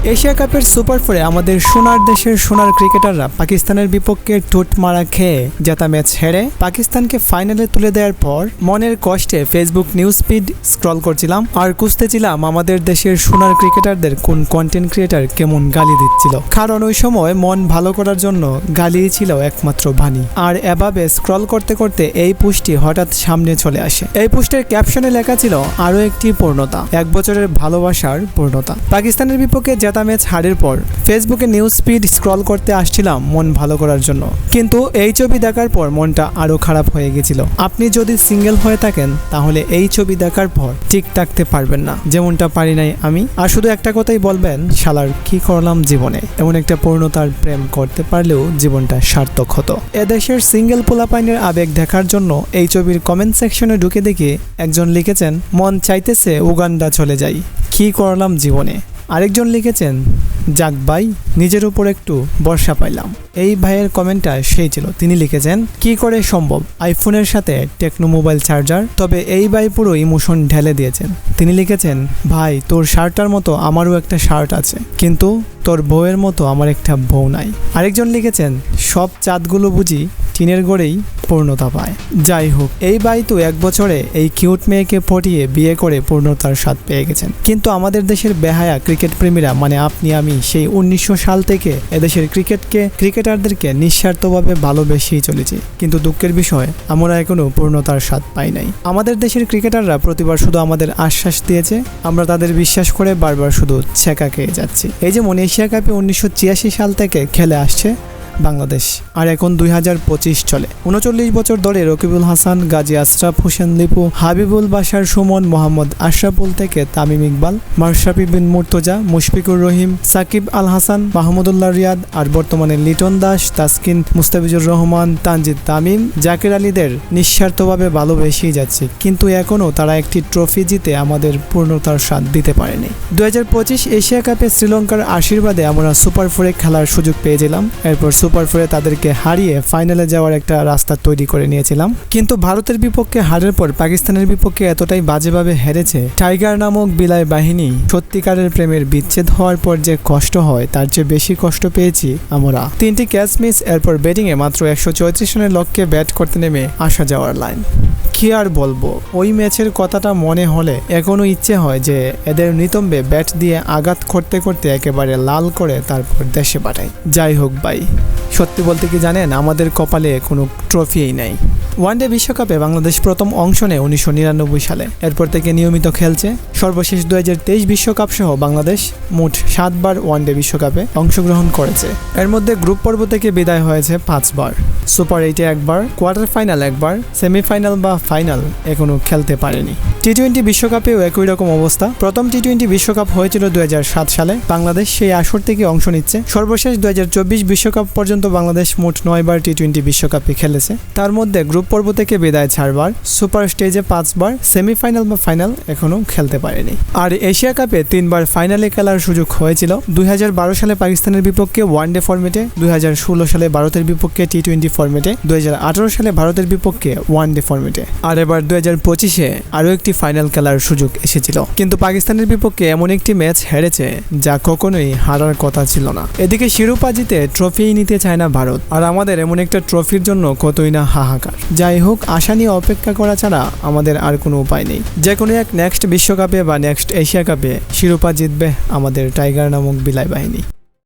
Asia কাপের super ফোরে আমাদের সোনার দেশের সোনার ক্রিকেটাররা পাকিস্তানের বিপক্ষে টুট মারা খেয়ে জেতা ম্যাচ হেরে পাকিস্তানকে ফাইনালে তুলে দেওয়ার পর মনের কষ্টে ফেসবুক নিউজ ফিড স্ক্রল করছিলাম আর খুঁজতেছিলাম আমাদের দেশের সোনার ক্রিকেটারদের কোন কন্টেন্ট ক্রিয়েটার কেমন গালি দিচ্ছিল, কারণ ওই সময় মন ভালো করার জন্য গালিই ছিল একমাত্র বাণী। আর এভাবে স্ক্রল করতে করতে এই পোস্টটি হঠাৎ সামনে চলে আসে। এই পোস্টের ক্যাপশনে লেখা ছিল আরও একটি পূর্ণতা, 1 বছরের ভালোবাসার পূর্ণতা। পাকিস্তানের বিপক্ষে জেতা ম্যাচ হারের পর ফেসবুকে নিউজ ফিড স্ক্রল করতে আসছিলাম মন ভালো করার জন্য, কিন্তু এই ছবি দেখার পর মনটা আরো খারাপ হয়ে গেছিল। আপনি যদি সিঙ্গেল হয়ে থাকেন তাহলে এই ছবি দেখার পর ঠিক থাকতে পারবেন না, যেমনটা পারি নাই আমি। আর শুধু একটা কথাই বলবেন, শালার কি করলাম জীবনে। এমন একটা পূর্ণতার প্রেম করতে পারলেও জীবনটা সার্থক হতো। এদেশের সিঙ্গেল পোলাপাইনের আবেগ দেখার জন্য এই ছবির কমেন্ট সেকশনে ঢুকে দেখে একজন লিখেছেন, মন চাইতেছে উগান্ডা চলে যাই, কি করলাম জীবনে। আরেকজন লিখেছেন, যাক ভাই, নিজের উপর একটু বর্ষা পাইলাম। এই ভাইয়ের কমেন্টটা সেই ছিল। তিনি লিখেছেন, কি করে সম্ভব আইফোনের সাথে টেকনো মোবাইল চার্জার। তবে এই ভাই পুরো ইমোশন ঢেলে দিয়েছেন। তিনি লিখেছেন, ভাই তোর শার্টটার মতো আমারও একটা শার্ট আছে, কিন্তু তোর বউয়ের মতো আমার একটা বউ নাই। আরেকজন লিখেছেন, সব চাঁদগুলো বুঝি টিনের গড়েই পূর্ণতা পায়। যাই হোক, এই ভাই তো 1 বছরে এই কিউট মেয়েকে পটিয়ে বিয়ে করে পূর্ণতার স্বাদ পেয়ে গেছেন। কিন্তু আমাদের দেশের বেহায়া ক্রিকেট প্রেমীরা মানে আপনি আমি সেই 1900 সাল থেকে এদেশের ক্রিকেটারদেরকে নিঃস্বার্থভাবে ভালোবেসেই চলেছি, কিন্তু দুঃখের বিষয় আমরা এখনো পূর্ণতার স্বাদ পাই নাই। আমাদের দেশের ক্রিকেটাররা প্রতিবার শুধু আমাদের আশ্বাস দিয়েছে, আমরা তাদের বিশ্বাস করে বারবার শুধু ছেঁকা খেয়ে যাচ্ছি। এই যেমন এশিয়া কাপে 1986 সাল থেকে খেলে আসছে বাংলাদেশ, আর এখন 2025 চলে। 39 বছর ধরে রকিবুল হাসান, গাজী আশরাফ হোসেন লিপু, হাবিবুল বাশার সুমন, মোহাম্মদ আশরাফুল থেকে তামিম ইকবাল, মাশরাফি বিন মুর্তজা, মুশফিকুর রহিম, সাকিব আল হাসান, মাহমুদুল্লাহ রিয়াদ, আর বর্তমানে লিটন দাস, তাসকিন, মুস্তাফিজুর রহমান, তানজিদ তামিম, জাকির আলীদের নিঃস্বার্থভাবে ভালোবেসেই যাচ্ছে, কিন্তু এখনও তারা একটি ট্রফি জিতে আমাদের পূর্ণতার স্বাদ দিতে পারেনি। 2025 এশিয়া কাপে শ্রীলঙ্কার আশীর্বাদে আমরা সুপার ফোরে খেলার সুযোগ পেয়েছিলাম। এরপর সুপার ফোরে তাদেরকে হারিয়ে ফাইনালে যাওয়ার একটা রাস্তা তৈরি করে নিয়েছিলাম, কিন্তু ভারতের বিপক্ষে হারের পর পাকিস্তানের বিপক্ষে এতটাই বাজেভাবে হেরেছে টাইগার নামক বিলাই বাহিনী। সত্যিকারের প্রেমের বিচ্ছেদ হওয়ার পর যে কষ্ট হয় তার চেয়ে বেশি কষ্ট পেয়েছি আমরা। 3টি ক্যাচ মিস, এরপর ব্যাটিংয়ে মাত্র 134 রানের লক্ষ্যে ব্যাট করতে নেমে আসা যাওয়ার লাইন। কি আর বলবো, ওই ম্যাচের কথাটা মনে হলে এখনো ইচ্ছে হয় যে এদের নিতম্বে ব্যাট দিয়ে আঘাত করতে করতে একেবারে লাল করে তারপর দেশে পাঠাই। যাই হোক ভাই, সত্যি বলতে কি জানেন, আমাদের কপালে কোনো ট্রফিই নাই। ওয়ানডে বিশ্বকাপে বাংলাদেশ প্রথম অংশ নেয় 1999 সালে। এরপর থেকে নিয়মিত খেলছে। সর্বশেষ 2023 বিশ্বকাপ সহ বাংলাদেশ মোট 7 বার ওয়ানডে বিশ্বকাপে অংশগ্রহণ করেছে। এর মধ্যে গ্রুপ পর্ব থেকে বিদায় হয়েছে 5 বার, সুপার 8-এ 1 বার, কোয়ার্টার ফাইনাল 1 বার, সেমিফাইনাল বা ফাইনাল এখনো খেলতে পারেনি। টি-20 বিশ্বকাপেও একই রকম অবস্থা। প্রথম টি-20 বিশ্বকাপ হয়েছিল 2007 সালে। বাংলাদেশ সেই আসর থেকে অংশ নিচ্ছে। সর্বশেষ 2024 বিশ্বকাপ পর্যন্ত বাংলাদেশ মোট 9 বার টি-20 বিশ্বকাপে খেলেছে। তার মধ্যে গ্রুপ পর্ব থেকে বিদায় 4 বার, সুপার স্টেজে 5 বার, সেমিফাইনাল বা ফাইনাল এখনো খেলতে পারেনি। আর এশিয়া কাপে 3 বার ফাইনালে খেলার সুযোগ হয়েছিল। 2012 সালে পাকিস্তানের বিপক্ষে ওয়ানডে ফরম্যাটে, 2016 সালে ভারতের বিপক্ষে টি-20 ফরম্যাটে, 2018 সালে ভারতের বিপক্ষে ওয়ানডে ফরম্যাটে, আর এবার 2025-এ আরও একটি ফাইনাল খেলার সুযোগ এসেছিল। কিন্তু পাকিস্তানের বিপক্ষে এমন একটি ম্যাচ হেরেছে যা কখনোই হারার কথা ছিল না। এদিকে শিরোপা জিতে ট্রফি নিতে চায় না ভারত, আর আমাদের এমন একটা ট্রফির জন্য কতই না হাহাকার। যাই হোক, আশা নিয়ে অপেক্ষা করা ছাড়া আমাদের আর কোনো উপায় নেই। যে কোনো এক নেক্সট বিশ্বকাপে বা নেক্সট এশিয়া কাপে শিরোপা জিতবে আমাদের টাইগার নামক বিলাই বাহিনী।